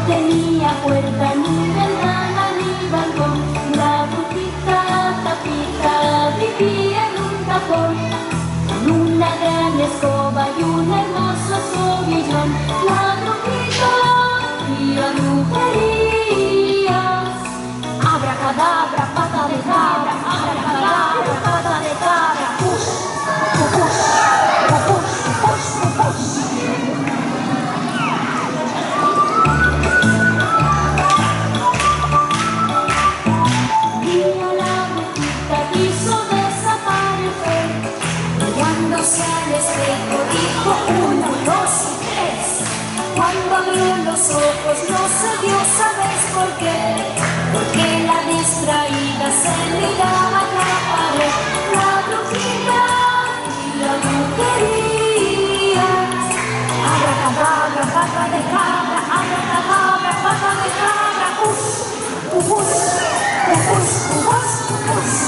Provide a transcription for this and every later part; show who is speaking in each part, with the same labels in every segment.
Speaker 1: tenía puerta ni ventana ni balcón. La brujita Tapita vivía en un cajón, con una gran escoba y un hermoso sobillón. La brujita hacía brujerías. Abracadabra, pata de cabra, abracadabra, pata de cabra. Push, push, push, push, push. Al espejo dijo 1, 2 y 3. Cuando abrió los ojos no se dio, ¿sabes por qué? Porque la distraída se miraba a la pared. La brujita y la brujería. Abracadabra, pata de cabra, abracadabra, pata de cabra. Push, push, push, push, push, push.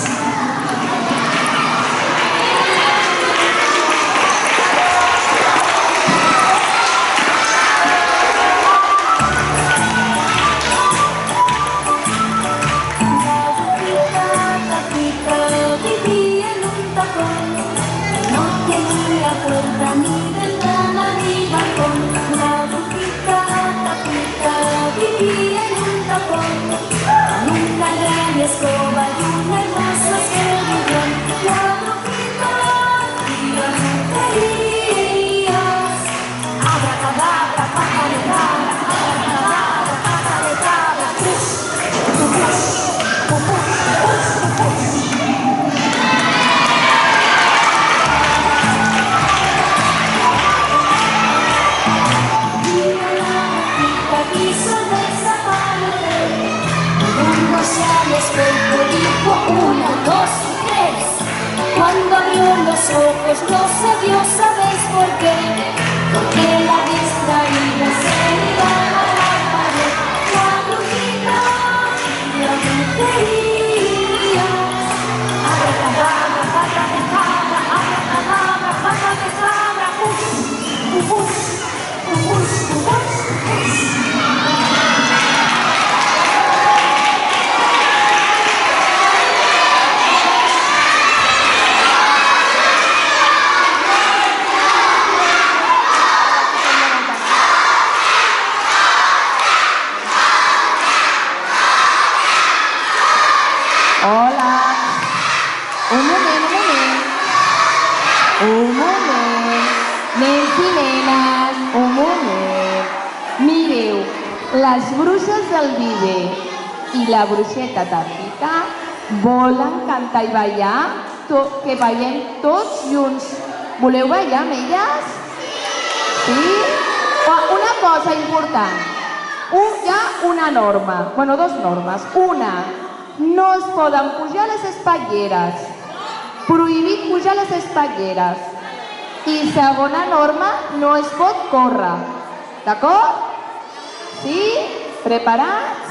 Speaker 1: Puerta ni ventana ni balcón. La brujita Tapita vivía en un cajón, con una gran escoba y un hermoso sobillón. La brujita hacía brujerías. Abracadabra, pata de cabra, abracadabra, pata de cabra. Push, push, push, push, push. Al espejo dijo 1, 2 y 3. Cuando abrió los ojos no se dio, ¿sabéis por qué? Porque la distraída se miraba a la pared. La brujita y la brujería. Abracadabra, pata de cabra, abracadabra, pata de cabra. Push, push, push, push, push.
Speaker 2: Hola, un moment, nens i nenes, un moment. Mireu, les bruixes del Viver i la bruixeta Tapita volen cantar i ballar, que ballem tots junts. Voleu ballar amb elles? Sí? Una cosa important, hi ha una norma, bueno, 2 normes. Una, no es poden pujar les espatlleres. Prohibit pujar les espatlleres. I segona norma, no es pot córrer. D'acord? Sí? Preparats?